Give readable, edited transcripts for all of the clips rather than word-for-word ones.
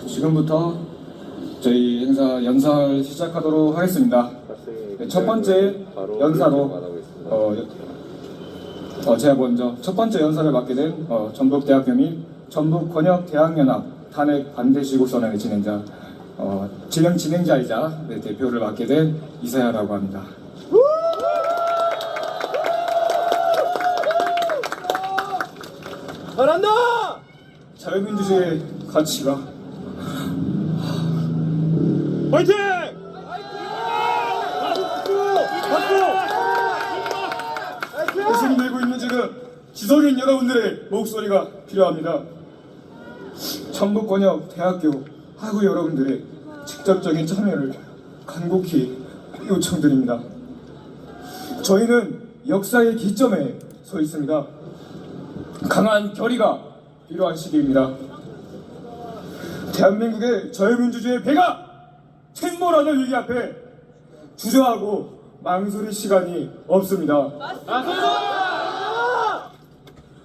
지금부터 저희 행사 연사를 시작하도록 하겠습니다. 네, 첫 번째 연사로 제가 먼저 첫 번째 연사를 맡게 된 전북대학교 및 전북권역대학연합 탄핵 반대시국선언의 진행자 진행자이자 대표를 맡게 된 이사야라고 합니다. 잘한다! 자유민주주의의 가치가 화이팅! 고심되고 있는 지금 지성인 여러분들의 목소리가 필요합니다. 전북권역 대학교 학우 여러분들의 직접적인 참여를 간곡히 요청드립니다. 저희는 역사의 기점에 서 있습니다. 강한 결의가 필요한 시기입니다. 대한민국의 자유민주주의의 배가 침몰하는 위기 앞에 주저하고 망설일 시간이 없습니다.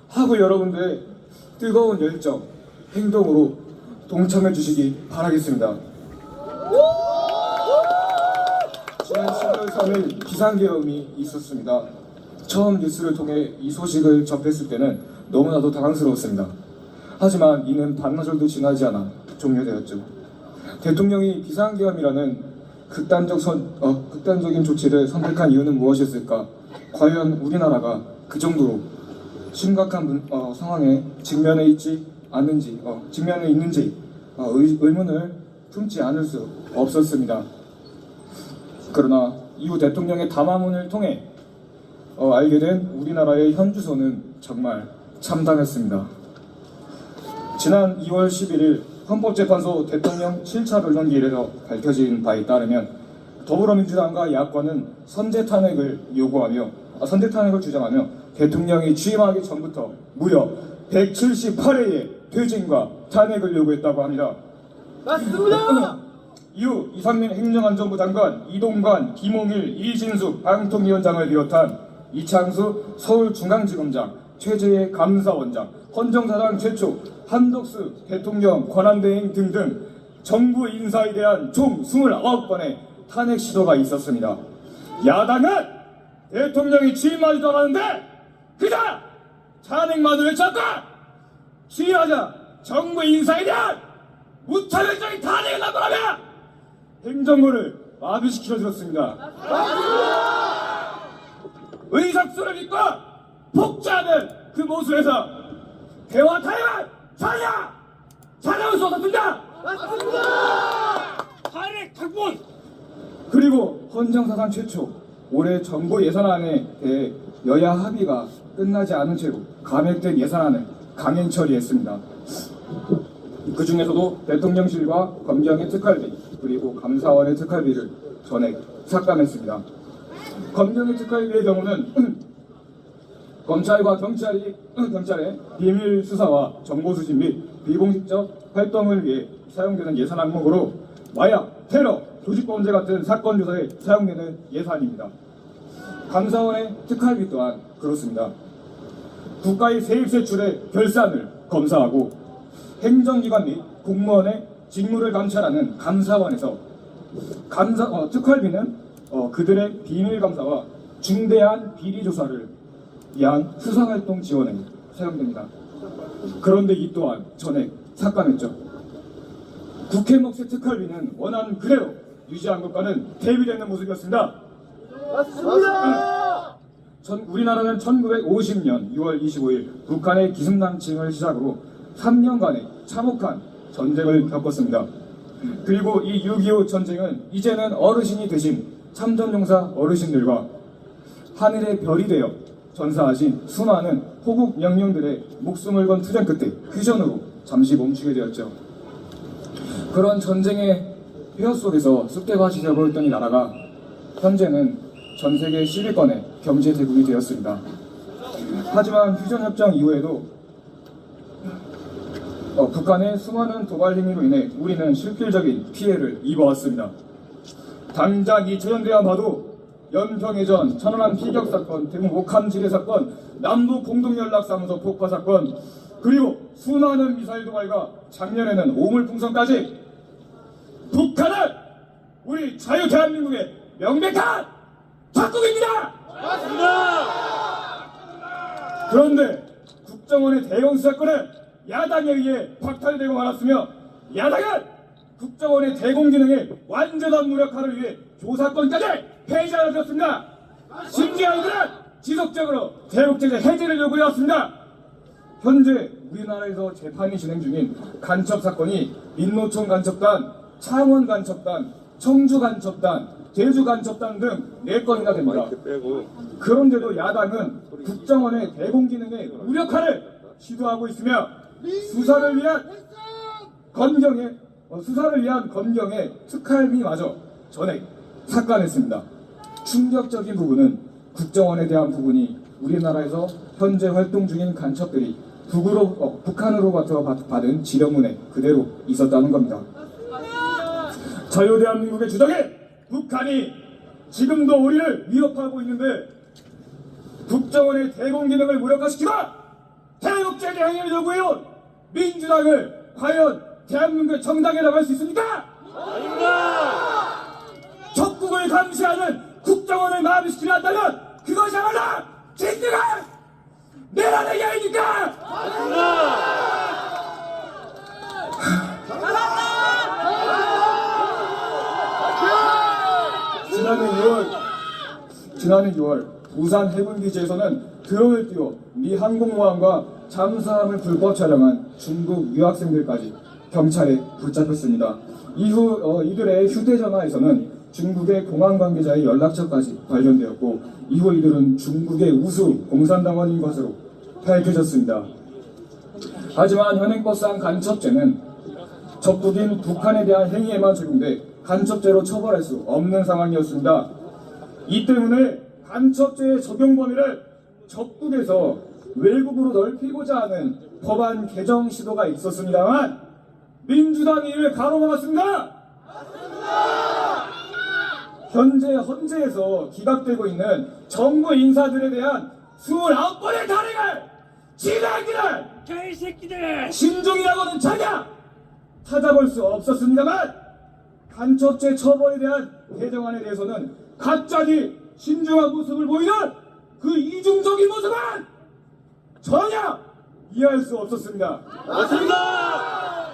학우 여러분들의 뜨거운 열정, 행동으로 동참해 주시기 바라겠습니다. 지난 10월 3일 비상계엄이 있었습니다. 처음 뉴스를 통해 이 소식을 접했을 때는 너무나도 당황스러웠습니다. 하지만 이는 반나절도 지나지 않아 종료되었죠. 대통령이 비상계엄이라는 극단적인 조치를 선택한 이유는 무엇이었을까? 과연 우리나라가 그 정도로 심각한 상황에 직면해 있는지 의문을 품지 않을 수 없었습니다. 그러나 이후 대통령의 담화문을 통해 알게 된 우리나라의 현주소는 정말 참담했습니다. 지난 2월 11일 헌법재판소 대통령 7차 변론기일에서 밝혀진 바에 따르면 더불어민주당과 야권은 선제 탄핵을 주장하며 대통령이 취임하기 전부터 무려 178회의 퇴진과 탄핵을 요구했다고 합니다. 맞습니다! 이후 이상민 행정안전부 장관, 이동관, 김홍일, 이진숙 방통위원장을 비롯한 이창수 서울중앙지검장, 최재해 감사원장, 헌정사상 최초 한덕수 대통령 권한대행 등등 정부 인사에 대한 총 29건의 탄핵 시도가 있었습니다. 야당은 대통령이 취임하지도 않았는데 그저 탄핵만을 외쳤다! 취임하자 정부 인사에 대한 무차별적인 탄핵을 남발하며 행정부를 마비시켜 주었습니다. 의석수를 믿고 폭주하는 그 모습에서 대화 타협은 찾아올 수 없었습니다. 맞습니다! 탄핵 tak본! 그리고 헌정사상 최초 올해 정부 예산안에 대해 여야 합의가 끝나지 않은 채로 감액된 예산안을 강행 처리했습니다. 그 중에서도 대통령실과 검경의 특활비 그리고 감사원의 특활비를 전액 삭감했습니다. 검경의 특활비의 경우는 검찰과 경찰의 비밀 수사와 정보 수집 및 비공식적 활동을 위해 사용되는 예산 항목으로 마약, 테러, 조직범죄 같은 사건 조사에 사용되는 예산입니다. 감사원의 특활비 또한 그렇습니다. 국가의 세입세출의 결산을 검사하고 행정기관 및 공무원의 직무를 감찰하는 감사원에서 특활비는 그들의 비밀감사와 중대한 비리조사를 위한 수사활동 지원에 사용됩니다. 그런데 이 또한 전액 삭감했죠. 국회 몫의 특활비는 원안 그대로 유지한 것과는 대비되는 모습이었습니다. 맞습니다! 우리나라는 1950년 6월 25일 북한의 기습남침을 시작으로 3년간의 참혹한 전쟁을 겪었습니다. 그리고 이 6.25 전쟁은 이제는 어르신이 되신 참전용사 어르신들과 하늘의 별이 되어 전사하신 수많은 호국 영령들의 목숨을 건 투쟁 끝에 휴전으로 잠시 멈추게 되었죠. 그런 전쟁의 폐허 속에서 쑥대밭이 되어버렸던 이 나라가 현재는 전 세계 10위권의 경제 대국이 되었습니다. 하지만 휴전협정 이후에도 북한의 수많은 도발 행위로 인해 우리는 실질적인 피해를 입어왔습니다. 당장 2000년대만 봐도 연평해전, 천안함 피격 사건, 대구 목함 지뢰 사건, 남북 공동연락사무소 폭파 사건, 그리고 수많은 미사일 도발과 작년에는 오물풍선까지 북한은 우리 자유 대한민국의 명백한 적국입니다. 맞습니다. 그런데 국정원의 대형 수사권은 야당에 의해 박탈되고 말았으며 야당은 국정원의 대공 기능의 완전한 무력화를 위해 조사권까지 폐지하였습니다. 심지어 이들은 지속적으로 대북제재 해제를 요구해왔습니다. 현재 우리나라에서 재판이 진행 중인 간첩 사건이 민노총 간첩단, 창원 간첩단, 청주 간첩단, 제주 간첩단 등 4건이나 됩니다. 그런데도 야당은 국정원의 대공 기능의 무력화를 시도하고 있으며 수사를 위한 검경의 특활비마저 전액 삭감했습니다. 충격적인 부분은 국정원에 대한 부분이 우리나라에서 현재 활동 중인 간첩들이 북한으로부터 받은 지령문에 그대로 있었다는 겁니다. 자유 대한민국의 주적인 북한이 지금도 우리를 위협하고 있는데 국정원의 대공 기능을 무력화시키고 대북제재 행위를 요구해온 민주당을 과연 대한민국의 정당이라고 할 수 있습니까? 아닙니다. 적국을 감시하는 국정원을 마비시키려 한다면 그것이야말로 진정한 내란의 야입니까? 지난해 6월 부산 해군기지에서는 드론을 띄워 미 항공모함과 잠수함을 불법 촬영한 중국 유학생들까지 경찰에 붙잡혔습니다. 이후 이들의 휴대전화에서는 중국의 공안 관계자의 연락처까지 발견되었고 이후 이들은 중국의 우수 공산당원인 것으로 밝혀졌습니다. 하지만 현행법상 간첩죄는 적국인 북한에 대한 행위에만 적용돼 간첩죄로 처벌할 수 없는 상황이었습니다. 이 때문에 간첩죄의 적용 범위를 적국에서 외국으로 넓히고자 하는 법안 개정 시도가 있었습니다만 민주당이 이를 가로막았습니다. 현재 헌재에서 기각되고 있는 정부 인사들에 대한 29번의 탄핵을 지나기를 개새끼들! 신중이라고는 전혀 찾아볼 수 없었습니다만 간첩죄 처벌에 대한 개정안에 대해서는 갑자기 신중한 모습을 보이는 그 이중적인 모습은 전혀 이해할 수 없었습니다. 맞습니다.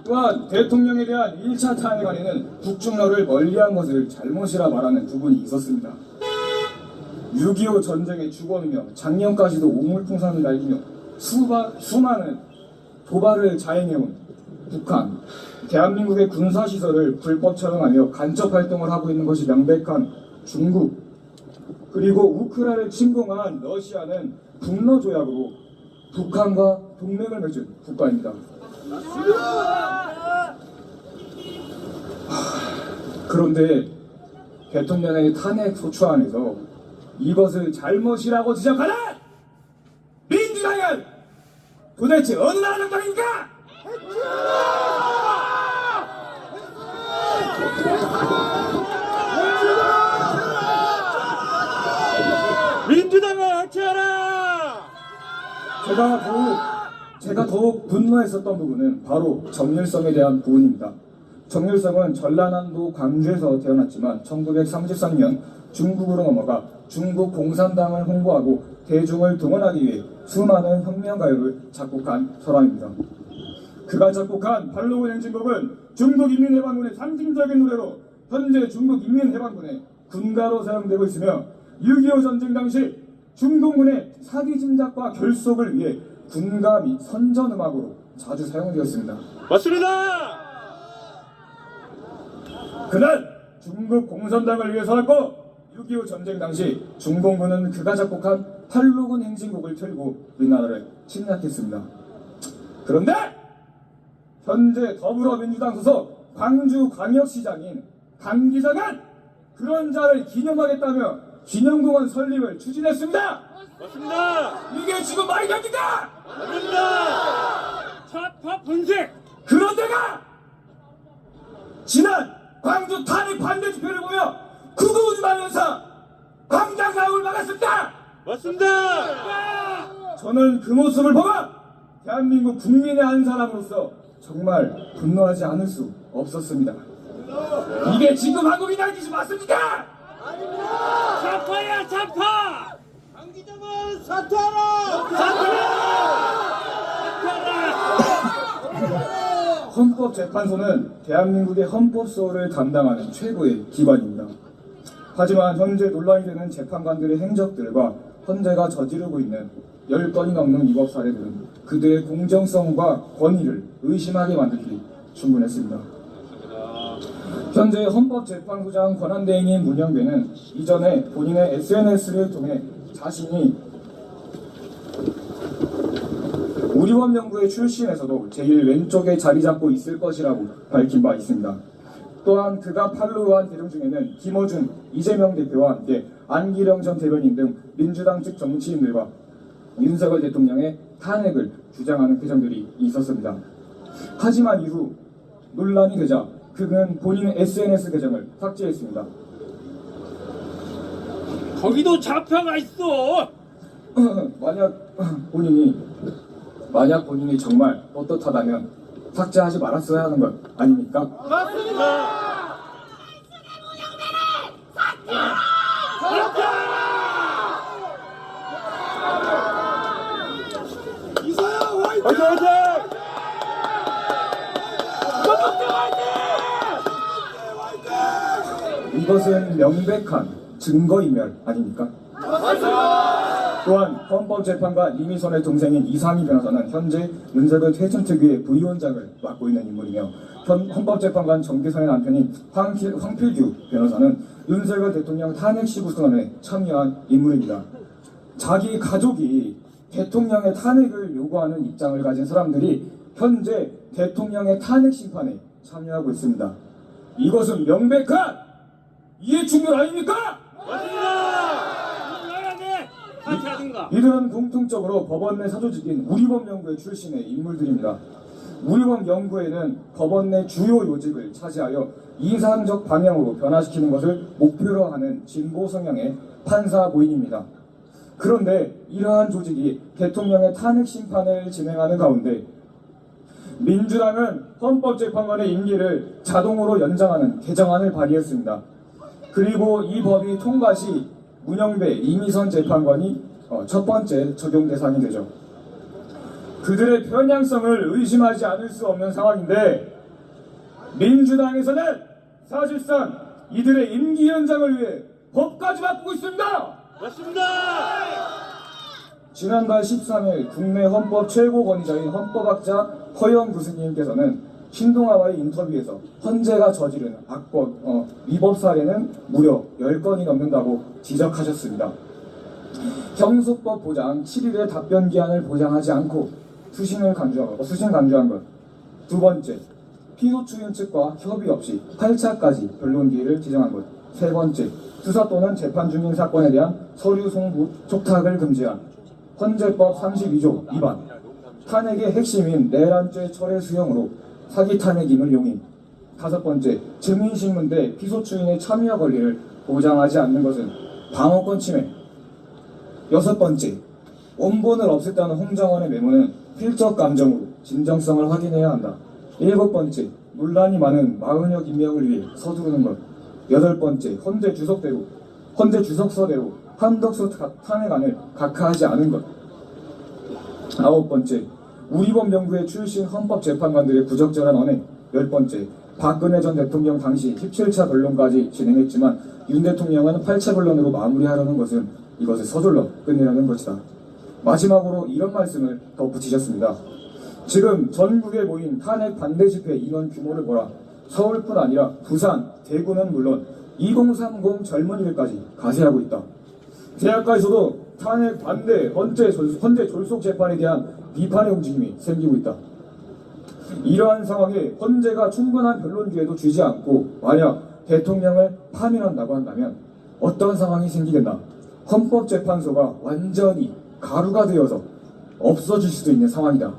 또한 대통령에 대한 1차 탄핵안에는 북중러를 멀리한 것을 잘못이라 말하는 부분이 있었습니다. 6.25 전쟁의 주범이며 작년까지도 오물풍선을 날리며 수많은 도발을 자행해온 북한, 대한민국의 군사시설을 불법 촬영하며 간첩 활동을 하고 있는 것이 명백한 중국, 그리고 우크라이나를 침공한 러시아는 북러 조약으로 북한과 동맹을 맺은 국가입니다. 그런데 대통령의 탄핵 소추안에서 이것을 잘못이라고 지적하는 민주당은 도대체 어느 나라 정당입니까? 민주당을 해체하라! 제가 더욱 분노했었던 부분은 바로 정일성에 대한 부분입니다. 정일성은 전라남도 광주에서 태어났지만 1933년 중국으로 넘어가 중국 공산당을 홍보하고 대중을 동원하기 위해 수많은 혁명가요를 작곡한 사람입니다. 그가 작곡한 발로우 행진곡은 중국인민해방군의 상징적인 노래로 현재 중국인민해방군의 군가로 사용되고 있으며 6.25 전쟁 당시 중공군의 사기 짐작과 결속을 위해 군가 및 선전음악으로 자주 사용되었습니다. 맞습니다. 그는 중국 공산당을 위해 살았고 6.25 전쟁 당시 중공군은 그가 작곡한 팔로군 행진곡을 틀고 우리나라를 침략했습니다. 그런데 현재 더불어민주당 소속 광주광역시장인 강 기장은 그런 자를 기념하겠다며 기념공원 설립을 추진했습니다. 맞습니다. 이게 지금 말이 됩니까? 맞습니다. 좌파 분쇄! 그런데가 지난 광주 탄핵 반대 집회를 보며 구구우집하면서 광장 가옥을 막았습니다. 맞습니다. 저는 그 모습을 보고 대한민국 국민의 한 사람으로서 정말 분노하지 않을 수 없었습니다. 이게 지금 한국이 날기지 맞습니까? 좌파야 좌파. 강기정은 사퇴하라! 헌법재판소는 대한민국의 헌법소를 담당하는 최고의 기관입니다. 하지만 현재 논란이 되는 재판관들의 행적들과 헌재가 저지르고 있는 10건이 넘는 위법 사례들은 그들의 공정성과 권위를 의심하게 만들기 충분했습니다. 현재 헌법재판소장 권한대행인 문영배는 이전에 본인의 SNS를 통해 자신이 우리원 연구의 출신에서도 제일 왼쪽에 자리 잡고 있을 것이라고 밝힌 바 있습니다. 또한 그가 팔로우한 계정 중에는 김어준, 이재명 대표와 함께 안기령 전 대변인 등 민주당 측 정치인들과 윤석열 대통령의 탄핵을 주장하는 계정들이 있었습니다. 하지만 이후 논란이 되자 그는 본인의 SNS 계정을 삭제했습니다. 거기도 좌파가 있어. 만약 본인이 정말 떳떳하다면 삭제하지 말았어야 하는 것 아닙니까? 맞습니다. 이소영 화이팅! 화이팅 화이팅! 이것은 명백한 증거인멸 아닙니까? 또한 헌법재판관 이미선의 동생인 이상희 변호사는 현재 윤석열 퇴진특위의 부위원장을 맡고 있는 인물이며 헌법재판관 정기선의 남편인 황필규 변호사는 윤석열 대통령 탄핵 시구선언에 참여한 인물입니다. 자기 가족이 대통령의 탄핵을 요구하는 입장을 가진 사람들이 현재 대통령의 탄핵 심판에 참여하고 있습니다. 이것은 명백한 이해충돌 아닙니까? 맞습니다. 나야 돼. 사퇴하든가. 이들은 공통적으로 법원 내 사조직인 우리법 연구회 출신의 인물들입니다. 우리법 연구회는 법원 내 주요 요직을 차지하여 이상적 방향으로 변화시키는 것을 목표로 하는 진보 성향의 판사 모임입니다. 그런데 이러한 조직이 대통령의 탄핵 심판을 진행하는 가운데 민주당은 헌법재판관의 임기를 자동으로 연장하는 개정안을 발의했습니다. 그리고 이 법이 통과 시 문영배, 이미선 재판관이 첫 번째 적용 대상이 되죠. 그들의 편향성을 의심하지 않을 수 없는 상황인데 민주당에서는 사실상 이들의 임기 연장을 위해 법까지 바꾸고 있습니다. 맞습니다. 지난달 13일 국내 헌법 최고 권위자인 헌법학자 허영 교수님께서는 신동아와의 인터뷰에서 헌재가 저지른 악법, 위법 사례는 무려 10건이 넘는다고 지적하셨습니다. 형소법 보장 7일의 답변 기한을 보장하지 않고 수신 간주한 것. 두 번째, 피소추인 측과 협의 없이 8차까지 변론 기회를 지정한 것. 세 번째, 수사 또는 재판 중인 사건에 대한 서류 송부, 촉탁을 금지한 헌재법 32조 위반. 탄핵의 핵심인 내란죄 철회 수용으로 사기 탄핵임을 용인. 다섯 번째, 증인신문 대 피소추인의 참여 권리를 보장하지 않는 것은 방어권 침해. 여섯 번째, 원본을 없앴다는 홍정원의 메모는 필적 감정으로 진정성을 확인해야 한다. 일곱 번째, 논란이 많은 마흔역 임명을 위해 서두르는 것. 여덟 번째, 헌재 주석서대로 한덕수 탄핵안을 각하하지 않은 것. 아홉 번째, 우리법 연구회 출신 헌법재판관들의 부적절한 언행. 열 번째, 박근혜 전 대통령 당시 17차 변론까지 진행했지만 윤 대통령은 8차 변론으로 마무리하려는 것은 이것을 서둘러 끝내려는 것이다. 마지막으로 이런 말씀을 덧붙이셨습니다. 지금 전국에 모인 탄핵 반대 집회 인원 규모를 보라. 서울뿐 아니라 부산, 대구는 물론 2030 젊은이들까지 가세하고 있다. 대학가에서도 탄핵 반대, 헌재 졸속 재판에 대한 비판의 움직임이 생기고 있다. 이러한 상황에 헌재가 충분한 변론 기회도 주지 않고 만약 대통령을 파면한다고 한다면 어떤 상황이 생기겠나? 헌법재판소가 완전히 가루가 되어서 없어질 수도 있는 상황이다.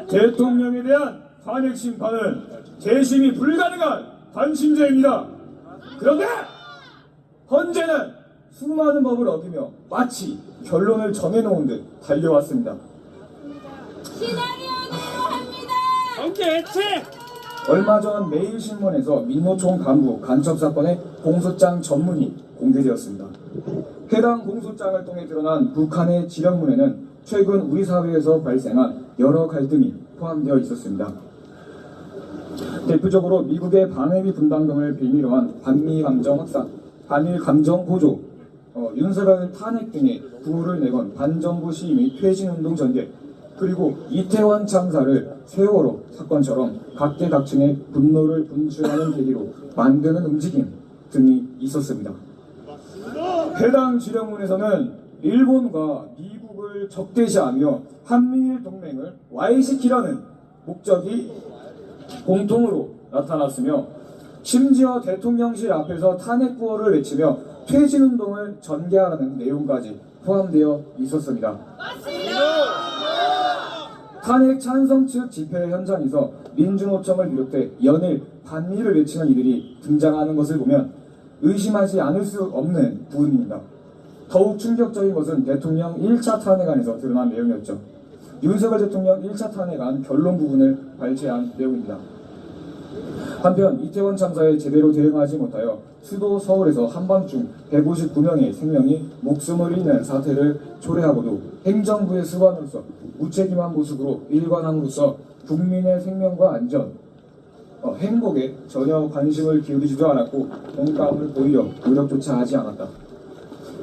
대통령에 대한 탄핵 심판은 재심이 불가능한 단심제입니다. 그런데 헌재는 수많은 법을 어기며 마치 결론을 정해놓은 듯 달려왔습니다. 시나리오대로 합니다. 경계 해체. 얼마 전 매일신문에서 민노총 간부 간첩 사건의 공소장 전문이 공개되었습니다. 해당 공소장을 통해 드러난 북한의 지령문에는 최근 우리 사회에서 발생한 여러 갈등이 포함되어 있었습니다. 대표적으로 미국의 방해비 분담 등을 빌미로 한 반미 감정 확산, 반일 감정 고조, 윤석열 탄핵 등의 구호를 내건 반정부 시위의 퇴진운동 전개, 그리고 이태원 참사를 세월호 사건처럼 각계각층의 분노를 분출하는 계기로 만드는 움직임 등이 있었습니다. 해당 지령문에서는 일본과 미국을 적대시하며 한미일 동맹을 와해시키려는 목적이 공통으로 나타났으며, 심지어 대통령실 앞에서 탄핵 구호를 외치며 퇴진운동을 전개하라는 내용까지 포함되어 있었습니다. 탄핵 찬성 측 집회 현장에서 민주노총을 비롯해 연일 반미를 외치는 이들이 등장하는 것을 보면 의심하지 않을 수 없는 부분입니다. 더욱 충격적인 것은 대통령 1차 탄핵안에서 드러난 내용이었죠. 윤석열 대통령 1차 탄핵안 결론 부분을 발췌한 내용입니다. 한편 이태원 참사에 제대로 대응하지 못하여 수도 서울에서 한밤중 159명의 생명이 목숨을 잃는 사태를 초래하고도 행정부의 수반으로서 무책임한 모습으로 일관함으로써 국민의 생명과 안전, 행복에 전혀 관심을 기울이지도 않았고 공감을 보이려 노력조차 하지 않았다.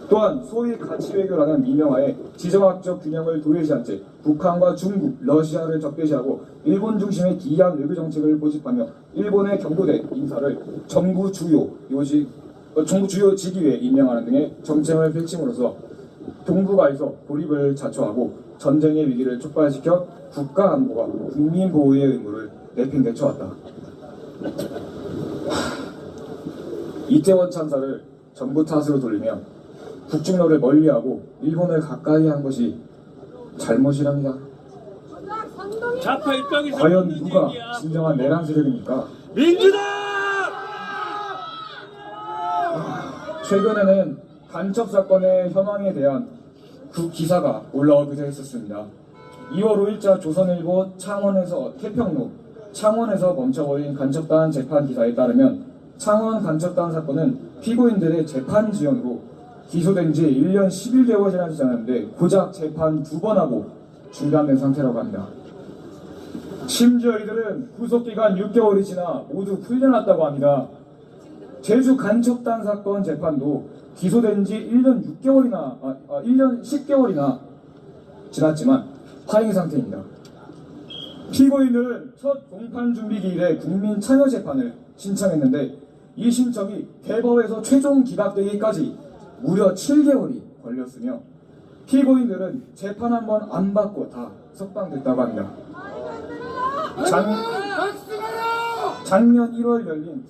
또한 소위 가치외교라는 미명하에 지정학적 균형을 도외시한 채 북한과 중국, 러시아를 적대시하고 일본 중심의 기이한 외교 정책을 고집하며 일본의 경고대 인사를 정부 주요 직위에 임명하는 등의 정책을 펼침으로써 동북아에서 고립을 자초하고 전쟁의 위기를 촉발시켜 국가 안보와 국민 보호의 의무를 내팽개쳐왔다. 이태원 참사를 정부 탓으로 돌리며 북중로를 멀리하고 일본을 가까이 한 것이 잘못이랍니다. 좌파 입장에서 과연 무슨 누가 얘기야? 진정한 내란 세력입니까? 민주당. 최근에는 간첩 사건의 현황에 대한 그 기사가 올라오기도 했었습니다. 2월 5일자 조선일보 태평로 창원에서 멈춰버린 간첩단 재판 기사에 따르면 창원 간첩단 사건은 피고인들의 재판 지연으로 기소된 지 1년 11개월 지나지 않았는데 고작 재판 2번 하고 중단된 상태라고 합니다. 심지어 이들은 구속기간 6개월이 지나 모두 풀려났다고 합니다. 제주 간첩단 사건 재판도 기소된 지 1년 10개월이나 지났지만 파행 상태입니다. 피고인들은 첫 공판 준비 기일에 국민 참여 재판을 신청했는데 이 신청이 대법에서 최종 기각되기까지 무려 7개월이 걸렸으며 피고인들은 재판 한 번 안 받고 다 석방됐다고 합니다. 작년 1월 열린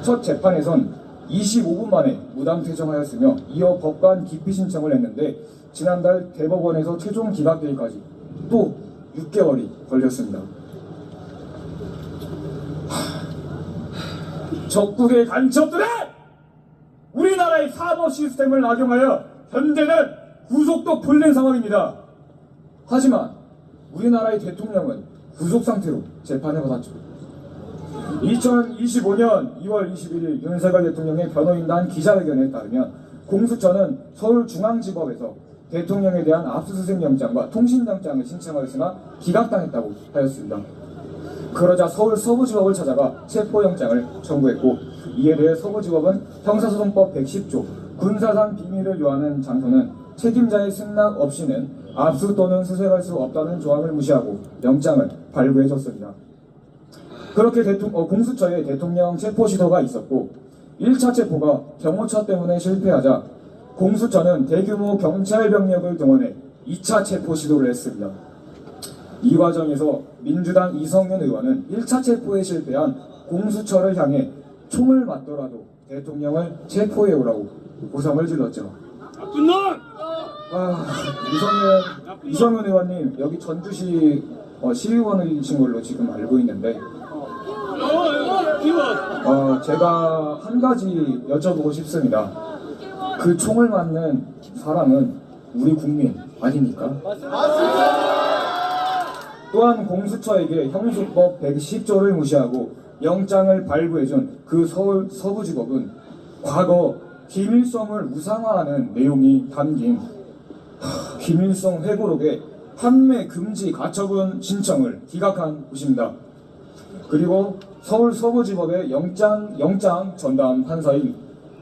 첫 재판에선 25분 만에 무단 퇴정하였으며 이어 법관 기피 신청을 했는데 지난달 대법원에서 최종 기각되기까지 또 6개월이 걸렸습니다. 적국의 간첩들은 우리나라의 사법 시스템을 악용하여 현재는 구속도 풀린 상황입니다. 하지만 우리나라의 대통령은 구속 상태로 재판을 받았죠. 2025년 2월 21일 윤석열 대통령의 변호인단 기자회견에 따르면 공수처는 서울중앙지법에서 대통령에 대한 압수수색 영장과 통신영장을 신청하였으나 기각당했다고 하였습니다. 그러자 서울 서부지법을 찾아가 체포영장을 청구했고 이에 대해 서부지법은 형사소송법 110조 군사상 비밀을 요하는 장소는 책임자의 승낙 없이는 압수 또는 수색할 수 없다는 조항을 무시하고 영장을 발부해줬습니다. 그렇게 공수처에 대통령 체포 시도가 있었고 1차 체포가 경호처 때문에 실패하자 공수처는 대규모 경찰 병력을 동원해 2차 체포 시도를 했습니다. 이 과정에서 민주당 이성윤 의원은 1차 체포에 실패한 공수처를 향해 총을 맞더라도 대통령을 체포해오라고 고성을 질렀죠. 나쁜 놈! 이성윤 의원님 여기 전주시 시의원이신 걸로 지금 알고 있는데 국회의원. 제가 한 가지 여쭤보고 싶습니다. 그 총을 맞는 사람은 우리 국민 아닙니까? 또한 공수처에게 형수법 110조를 무시하고 영장을 발부해준 그 서울 서부지법은 과거 김일성을 우상화하는 내용이 담긴 김일성 회고록의 판매 금지 가처분 신청을 기각한 곳입니다. 그리고 서울 서부지법의 영장 전담 판사인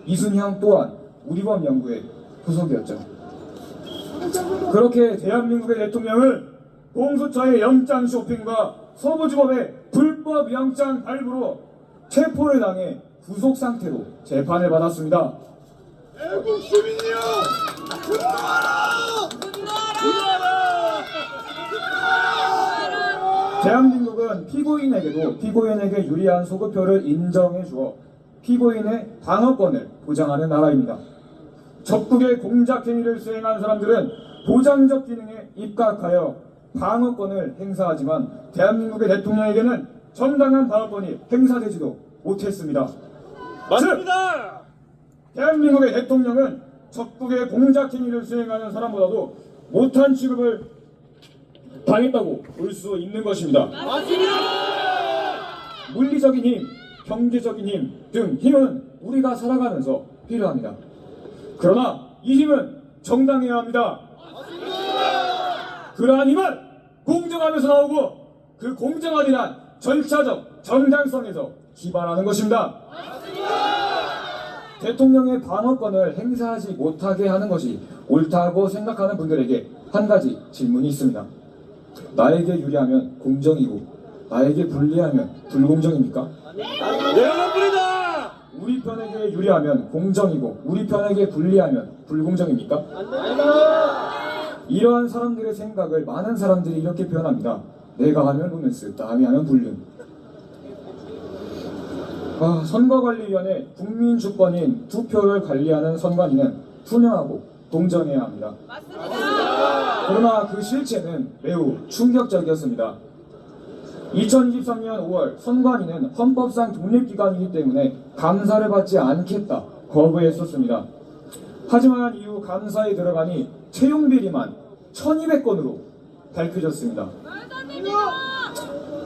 이순향 또한 우리법 연구의 소속이었죠. 그렇게 대한민국의 대통령은 공수처의 영장 쇼핑과 서부지법의 불법 영장 발부로 체포를 당해 구속 상태로 재판을 받았습니다. 애국 시민이여 분노하라! 대한민국은 피고인에게 유리한 소급표를 인정해 주어 피고인의 방어권을 보장하는 나라입니다. 적국의 공작 행위를 수행한 사람들은 보장적 기능에 입각하여 방어권을 행사하지만 대한민국의 대통령에게는 정당한 방어권이 행사되지도 못했습니다. 맞습니다. 대한민국의 대통령은 적국의 공작 행위를 수행하는 사람보다도 못한 취급을 당했다고 볼 수 있는 것입니다. 물리적인 힘, 경제적인 힘 등 힘은 우리가 살아가면서 필요합니다. 그러나 이 힘은 정당해야 합니다. 그러한 힘은 공정하면서 나오고 그 공정함이란 절차적 정당성에서 기반하는 것입니다. 대통령의 방어권을 행사하지 못하게 하는 것이 옳다고 생각하는 분들에게 한 가지 질문이 있습니다. 나에게 유리하면 공정이고 나에게 불리하면 불공정입니까? 내가 뿌리다. 우리 편에게 유리하면 공정이고 우리 편에게 불리하면 불공정입니까? 이러한 사람들의 생각을 많은 사람들이 이렇게 표현합니다. 내가 하면 로맨스, 남이 하면 불륜. 선거관리위원회 국민주권인 투표를 관리하는 선관위는 투명하고 공정해야 합니다. 그러나 그 실체는 매우 충격적이었습니다. 2023년 5월 선관위는 헌법상 독립기관이기 때문에 감사를 받지 않겠다 거부했었습니다. 하지만 이후 감사에 들어가니 채용비리만 1200건으로 밝혀졌습니다.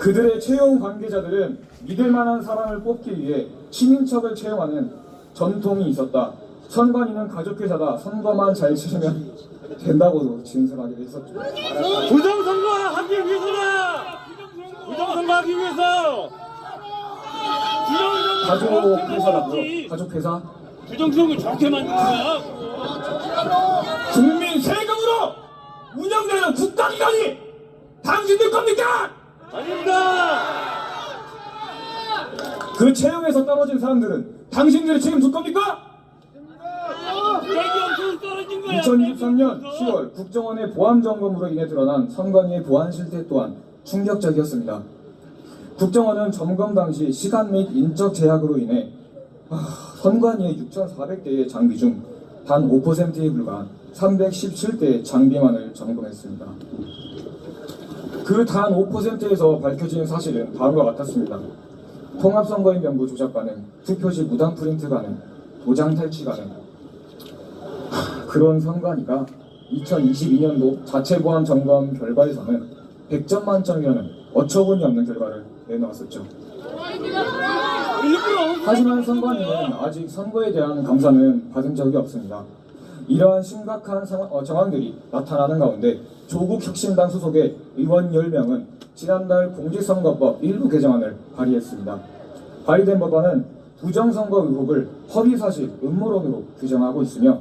그들의 채용 관계자들은 믿을만한 사람을 뽑기 위해 친인척을 채용하는 전통이 있었다. 선관위는 가족회사다. 선거만 잘 치르면 된다고도 진술하기도 했었죠. 부정선거하기 위해서다. 부정선거하기 위해서. 가족회사라고요? 가족회사? 부정선거 좋게 만든 거야. 국민 세금으로 운영되는 국가기관이 당신들 겁니까? 아닙니다. 그 채용에서 떨어진 사람들은 당신들이 책임질 겁니까? 백이 없어서 떨어진 거야. 2023년 10월 국정원의 보안 점검으로 인해 드러난 선관위의 보안 실태 또한 충격적이었습니다. 국정원은 점검 당시 시간 및 인적 제약으로 인해 선관위의 6,400대의 장비 중 단 5%에 불과한 317대의 장비만을 점검했습니다. 그 단 5%에서 밝혀진 사실은 다음과 같았습니다. 통합선거인 명부 조작 가능, 투표지 무단 프린트 가능, 도장 탈취 가능. 그런 선관위가 2022년도 자체 보안 점검 결과에서는 100점 만점이라는 어처구니 없는 결과를 내놓았었죠. 하지만 선관위는 아직 선거에 대한 감사는 받은 적이 없습니다. 이러한 심각한 정황들이 나타나는 가운데 조국혁신당 소속의 의원 10명은 지난달 공직선거법 일부 개정안을 발의했습니다. 발의된 법안은 부정선거 의혹을 허위사실, 음모론으로 규정하고 있으며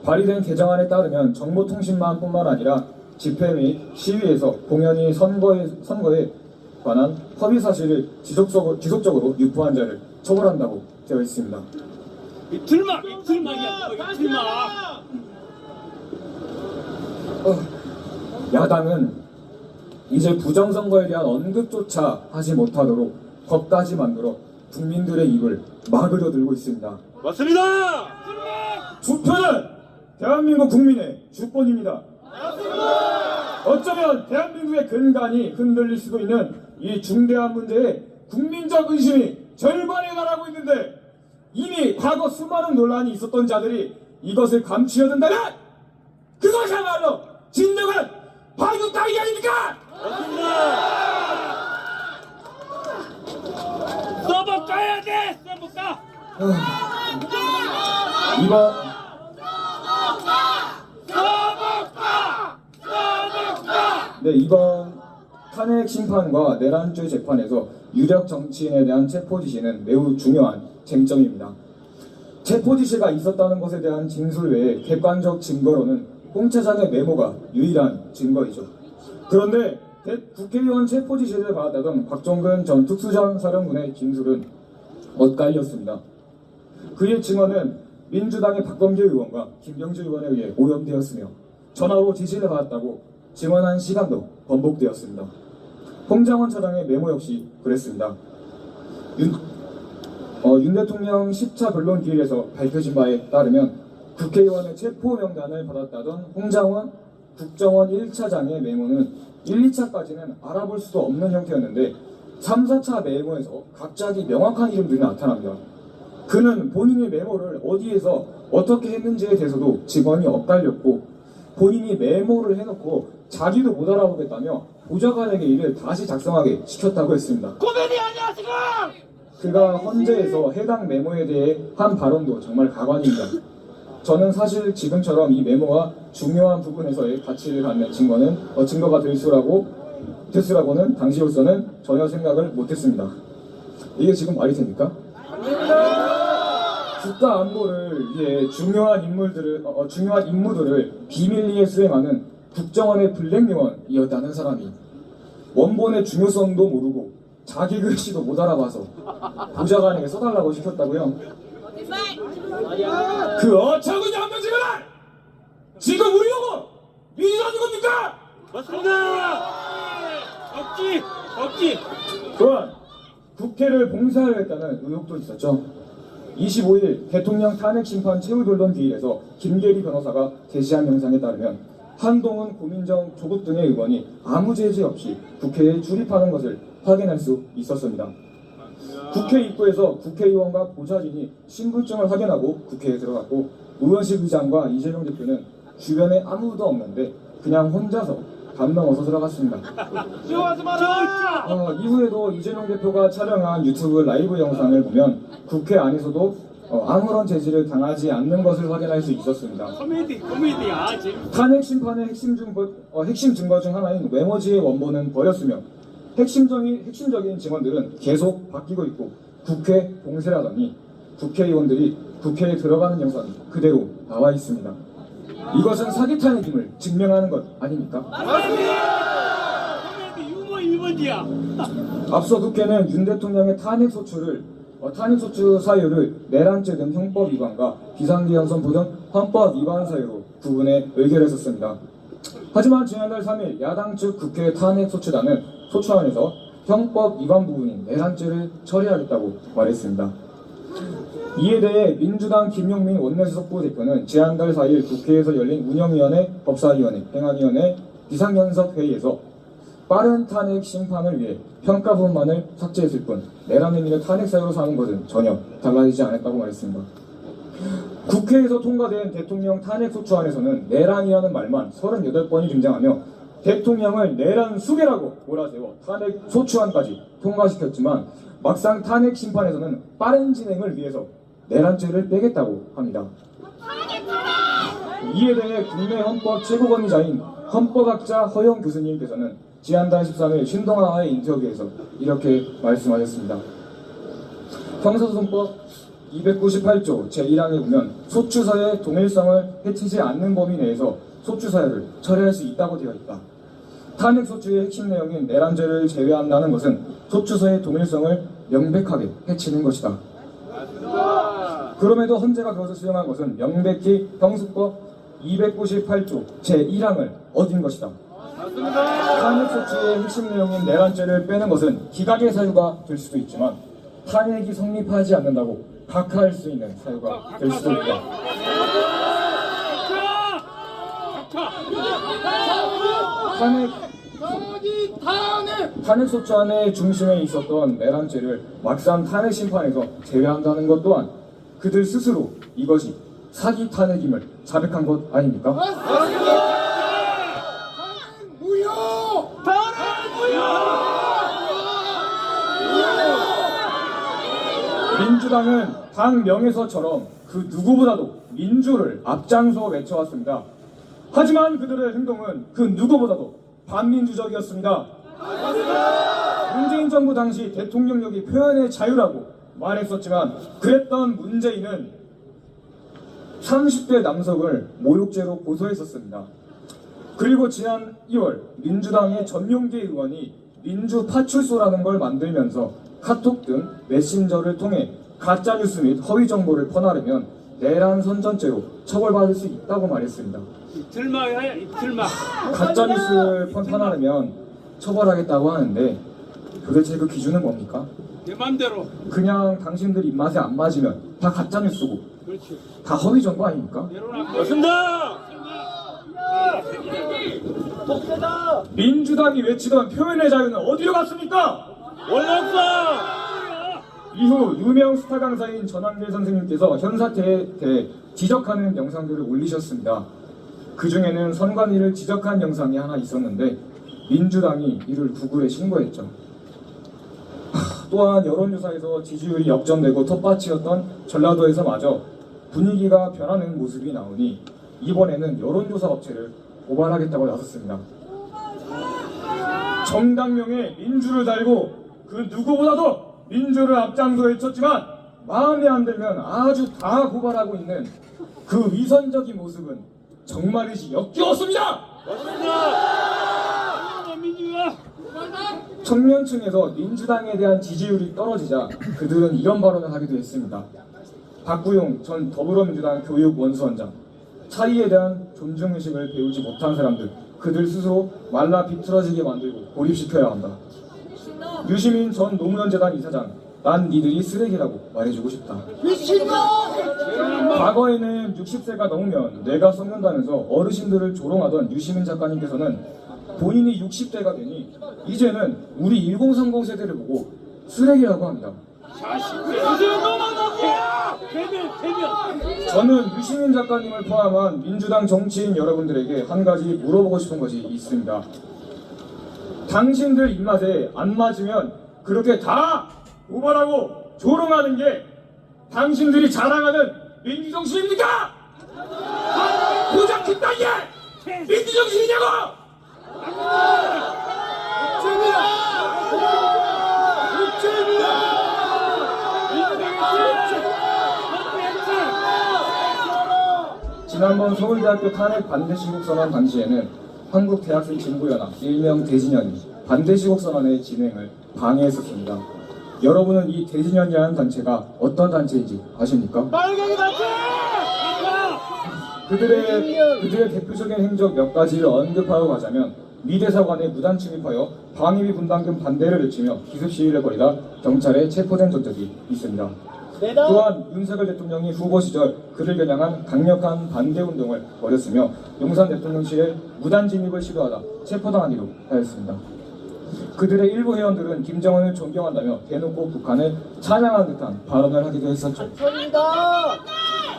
발의된 개정안에 따르면 정보통신망뿐만 아니라 집회 및 시위에서 공연히 선거에 관한 허위사실을 지속적으로 유포한 자를 처벌한다고 되어 있습니다. 이틀막이야. 야당은 이제 부정선거에 대한 언급조차 하지 못하도록 법까지 만들어 국민들의 입을 막으려 들고 있습니다. 맞습니다. 투표는 대한민국 국민의 주권입니다. 어쩌면 대한민국의 근간이 흔들릴 수도 있는 이 중대한 문제에 국민적 의심이 절반에 달하고 있는데 이미 과거 수많은 논란이 있었던 자들이 이것을 감추려 든다면 그것이야말로 진정한 반국 따위 아닙니까? 서버 까야 돼! 서버 까! 이번 네, 이번 탄핵 심판과 내란죄 재판에서 유력 정치인에 대한 체포 지시는 매우 중요한 쟁점입니다. 체포 지시가 있었다는 것에 대한 진술 외에 객관적 증거로는 홍 차장의 메모가 유일한 증거이죠. 그런데 국회의원 체포 지시를 받았다던 박종근 전 특수전사령관의 진술은 엇갈렸습니다. 그의 증언은 민주당의 박범계 의원과 김경주 의원에 의해 오염되었으며 전화로 지시를 받았다고 증언한 시간도 번복되었습니다. 홍장원 차장의 메모 역시 그랬습니다. 윤 대통령 10차 변론 기일에서 밝혀진 바에 따르면 국회의원의 체포 명단을 받았다던 홍장원 국정원 1차장의 메모는 1, 2차까지는 알아볼 수도 없는 형태였는데 3, 4차 메모에서 갑자기 명확한 이름들이 나타납니다. 그는 본인의 메모를 어디에서 어떻게 했는지에 대해서도 증언이 엇갈렸고 본인이 메모를 해놓고 자기도 못 알아보겠다며 보좌관에게 이를 다시 작성하게 시켰다고 했습니다. 코미디 아니야 지금! 그가 헌재에서 해당 메모에 대해 한 발언도 정말 가관입니다. 저는 사실 지금처럼 이 메모가 중요한 부분에서의 가치를 갖는 증거가 됐으라고는 당시로서는 전혀 생각을 못했습니다. 이게 지금 말이 됩니까? 국가 안보를 위해 중요한 임무들을 비밀리에 수행하는 국정원의 블랙요원이었다는 사람이 원본의 중요성도 모르고 자기 글씨도 못 알아봐서 보좌관에게 써달라고 시켰다고요? 그 어처구니 없는 질문! 지금 우리 보고 믿으라는 겁니까? 맞습니다! 없지! 또한 국회를 봉쇄하려했다는 의혹도 있었죠. 25일 대통령 탄핵 심판 최후 변론 기일에서 김계리 변호사가 게시한 영상에 따르면 한동훈, 고민정, 조국 등의 의원이 아무 제재 없이 국회에 출입하는 것을 확인할 수 있었습니다. 국회 입구에서 국회의원과 보좌진이 신분증을 확인하고 국회에 들어갔고 의원실 의장과 이재명 대표는 주변에 아무도 없는데 그냥 혼자서 담 넘어서 들어갔습니다. 쇼하지 마라! 이후에도 이재명 대표가 촬영한 유튜브 라이브 영상을 보면 국회 안에서도 아무런 제지를 당하지 않는 것을 확인할 수 있었습니다. 코미디야 재밌어. 탄핵 심판의 핵심 증거 중 하나인 메모지의 원본은 버렸으며 핵심적인 증언들은 계속 바뀌고 있고 국회 봉쇄라더니 국회의원들이 국회에 들어가는 영상이 그대로 나와 있습니다. 이것은 사기 탄핵임을 증명하는 것 아닙니까? 코미디 유머 1번지야. 앞서 국회는 윤 대통령의 탄핵 소추 사유를 내란죄 등 형법 위반과 비상계엄선포 등 헌법 위반 사유로 구분해 의결했었습니다. 하지만 지난달 3일 야당 측 국회 탄핵 소추단은 소추안에서 형법 위반 부분인 내란죄를 처리하겠다고 말했습니다. 이에 대해 민주당 김용민 원내수석부 대표는 지난달 4일 국회에서 열린 운영위원회, 법사위원회, 행안위원회, 비상연석회의에서 빠른 탄핵 심판을 위해 평가 부분만을 삭제했을 뿐 내란 행위를 탄핵 사유로 삼은 것은 전혀 달라지지 않았다고 말했습니다. 국회에서 통과된 대통령 탄핵 소추안에서는 내란이라는 말만 38번이 등장하며 대통령을 내란 수괴라고 몰아세워 탄핵 소추안까지 통과시켰지만 막상 탄핵 심판에서는 빠른 진행을 위해서 내란죄를 빼겠다고 합니다. 이에 대해 국내 헌법 최고권위자인 헌법학자 허영 교수님께서는 지난달 13일 신동아와의 인터뷰에서 이렇게 말씀하셨습니다. 형사소송법 298조 제1항에 보면 소추사의 동일성을 해치지 않는 범위 내에서 소추사유를 처리할 수 있다고 되어 있다. 탄핵소추의 핵심 내용인 내란죄를 제외한다는 것은 소추사의 동일성을 명백하게 해치는 것이다. 그럼에도 헌재가 그것을 수용한 것은 명백히 형수법 298조 제1항을 어긴 것이다. 탄핵소추의 핵심 내용인 내란죄를 빼는 것은 기각의 사유가 될 수도 있지만 탄핵이 성립하지 않는다고 각하할 수 있는 사유가 될 수도 있다. 탄핵 소추안의 중심에 있었던 내란죄를 막상 탄핵 심판에서 제외한다는 것 또한 그들 스스로 이것이 사기 탄핵임을 자백한 것 아닙니까? 무효! 민주당은 당 명에서처럼 그 누구보다도 민주를 앞장서 외쳐왔습니다. 하지만 그들의 행동은 그 누구보다도 반민주적이었습니다. 문재인 정부 당시 대통령력이 표현의 자유라고 말했었지만 그랬던 문재인은 30대 남성을 모욕죄로 고소했었습니다. 그리고 지난 2월 민주당의 전용기 의원이 민주파출소라는 걸 만들면서 카톡 등 메신저를 통해 가짜뉴스 및 허위 정보를 퍼나르면 내란 선전죄로 처벌받을 수 있다고 말했습니다. 들마. 가짜뉴스를 퍼나르면 처벌하겠다고 하는데 도대체 그 기준은 뭡니까? 내 맘대로. 그냥 당신들 입맛에 안 맞으면 다 가짜뉴스고 그렇지. 다 허위 정보 아닙니까? 맞습니다. 민주당이 외치던 표현의 자유는 어디로 갔습니까? 올랐어. 이후 유명 스타 강사인 전한길 선생님께서 현 사태에 대해 지적하는 영상들을 올리셨습니다. 그 중에는 선관위를 지적한 영상이 하나 있었는데 민주당이 이를 구글에 신고했죠. 또한 여론조사에서 지지율이 역전되고 텃밭이었던 전라도에서마저 분위기가 변하는 모습이 나오니 이번에는 여론조사 업체를 고발하겠다고 나섰습니다. 정당명에 민주를 달고 그 누구보다도 민주를 앞장서 외쳤지만 마음에 안 들면 아주 다 고발하고 있는 그 위선적인 모습은 정말이지 역겨웠습니다. 민주가. 청년층에서 민주당에 대한 지지율이 떨어지자 그들은 이런 발언을 하기도 했습니다. 박구용 전 더불어민주당 교육원수원장, 차이에 대한 존중의식을 배우지 못한 사람들, 그들 스스로 말라 비틀어지게 만들고 고립시켜야 한다. 유시민 전 노무현재단 이사장, 난 니들이 쓰레기라고 말해주고 싶다. 과거에는 60세가 넘으면 뇌가 썩는다면서 어르신들을 조롱하던 유시민 작가님께서는 본인이 60대가 되니 이제는 우리 1030 세대를 보고 쓰레기라고 합니다. 대변. 저는 유시민 작가님을 포함한 민주당 정치인 여러분들에게 한 가지 물어보고 싶은 것이 있습니다. 당신들 입맛에 안 맞으면 그렇게 다 고발하고 조롱하는 게 당신들이 자랑하는 민주정신입니까? 고작 그딴 게 민주정신이냐고! 지난번 서울대학교 탄핵 반대시국선언 당시에는 한국대학생 진보연합 일명 대진연이 반대시국선언의 진행을 방해했었습니다. 여러분은 이 대진연이라는 단체가 어떤 단체인지 아십니까? 빨갱이 단체. 그들의 대표적인 행적 몇 가지를 언급하고 가자면 미대사관에 무단 침입하여 방위비 분담금 반대를 외치며 기습 시위를 벌이다 경찰에 체포된 전적이 있습니다. 또한 윤석열 대통령이 후보 시절 그를 겨냥한 강력한 반대 운동을 벌였으며 용산 대통령실에 무단 진입을 시도하다 체포당하기도 하였습니다. 그들의 일부 회원들은 김정은을 존경한다며 대놓고 북한을 찬양하는 듯한 발언을 하기도 했었죠.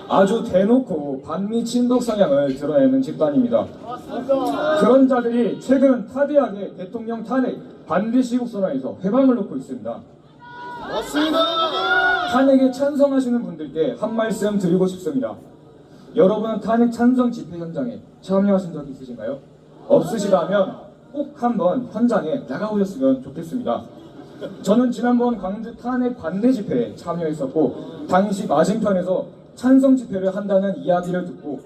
아주 대놓고 반미 친독 성향을 드러내는 집단입니다. 그런 자들이 최근 타대하게 대통령 탄핵 반대 시국선언에서 회방을 놓고 있습니다. 탄핵에 찬성하시는 분들께 한 말씀 드리고 싶습니다. 여러분은 탄핵 찬성 집회 현장에 참여하신 적이 있으신가요? 없으시다면 꼭 한번 현장에 나가보셨으면 좋겠습니다. 저는 지난번 광주 탄핵 반대 집회에 참여했었고 당시 맞은편에서 찬성 집회를 한다는 이야기를 듣고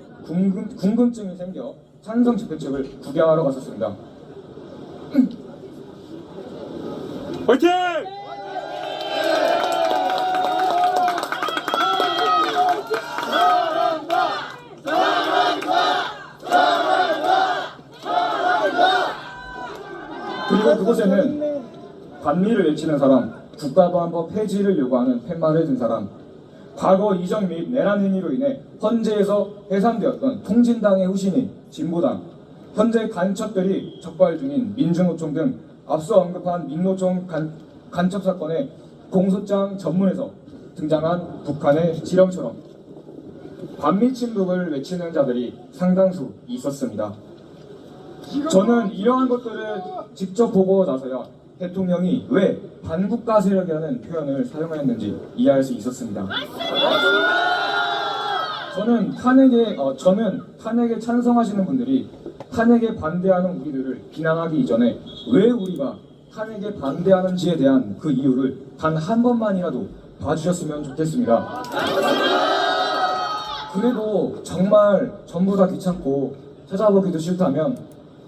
궁금증이 생겨 찬성 집회 측을 구경하러 갔었습니다. 화이팅! 그리고 그곳에는 반미를 외치는 사람, 국가보안법 폐지를 요구하는 팻말을 든 사람, 과거 이적 및 내란 행위로 인해 헌재에서 해산되었던 통진당의 후신인 진보당, 현재 간첩들이 적발 중인 민주노총 등 앞서 언급한 민노총 간첩 사건의 공소장 전문에서 등장한 북한의 지령처럼 반미 침묵을 외치는 자들이 상당수 있었습니다. 저는 이러한 것들을 직접 보고 나서야 대통령이 왜 반국가 세력이라는 표현을 사용하였는지 이해할 수 있었습니다. 저는 탄핵에 찬성하시는 분들이 탄핵에 반대하는 우리들을 비난하기 이전에 왜 우리가 탄핵에 반대하는지에 대한 그 이유를 단 한 번만이라도 봐주셨으면 좋겠습니다. 그래도 정말 전부 다 귀찮고 찾아보기도 싫다면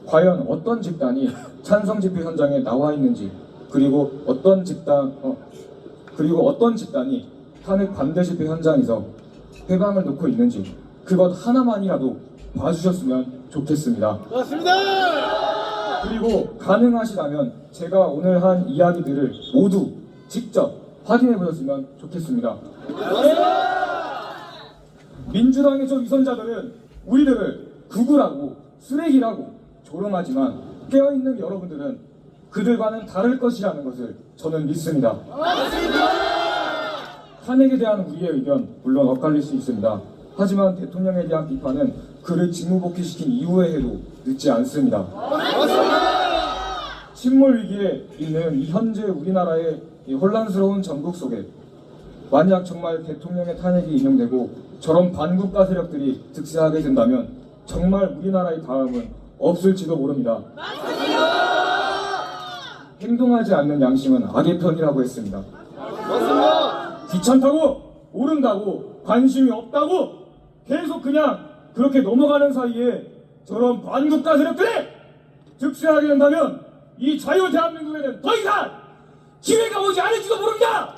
과연 어떤 집단이 찬성 집회 현장에 나와 있는지, 그리고 어떤 집단이 탄핵 반대 집회 현장에서 회방을 놓고 있는지 그것 하나만이라도 봐주셨으면 좋겠습니다. 맞습니다. 그리고 가능하시다면 제가 오늘 한 이야기들을 모두 직접 확인해 보셨으면 좋겠습니다. 민주당의 저 위선자들은 우리들을 구구라고 쓰레기라고 조롱하지만 깨어있는 여러분들은 그들과는 다를 것이라는 것을 저는 믿습니다. 탄핵에 대한 우리의 의견 물론 엇갈릴 수 있습니다. 하지만 대통령에 대한 비판은 그를 직무복귀시킨 이후에 해도 늦지 않습니다. 침몰 위기에 있는 이 현재 우리나라의 이 혼란스러운 전국 속에 만약 정말 대통령의 탄핵이 인용되고 저런 반국가 세력들이 득세하게 된다면 정말 우리나라의 다음은 없을지도 모릅니다. 행동하지 않는 양심은 악의 편이라고 했습니다. 귀찮다고, 모른다고, 관심이 없다고 계속 그냥 그렇게 넘어가는 사이에 저런 반국가 세력들이 득세하게 된다면 이 자유 대한민국에는 더 이상 기회가 오지 않을지도 모릅니다.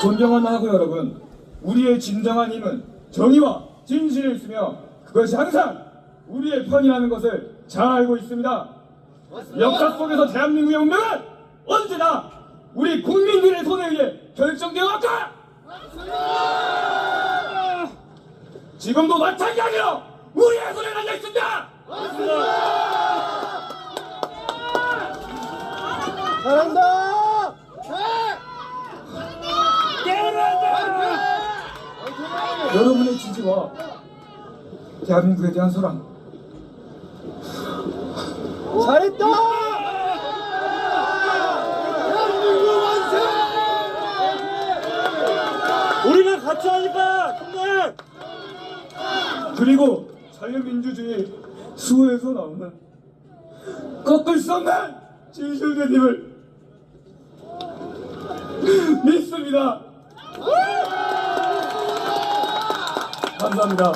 존경하는 하고 여러분, 우리의 진정한 힘은 정의와 진실에 있으며 그것이 항상 우리의 편이라는 것을 잘 알고 있습니다. 역사 속에서 대한민국의 운명은 언제나 우리 국민들의 손에 의해 결정되어 왔다. 지금도 마찬가지로 우리의 손에 달려 있습니다. 잘한다. 여러분의 지지와 대한민국에 대한 사랑, 잘했다. 대한민국 만세. 우리가 같이 하니까 정말 그리고 자유민주주의 수호에서 나오는 꺾을 수 없는 진실되님을 믿습니다. 감사합니다.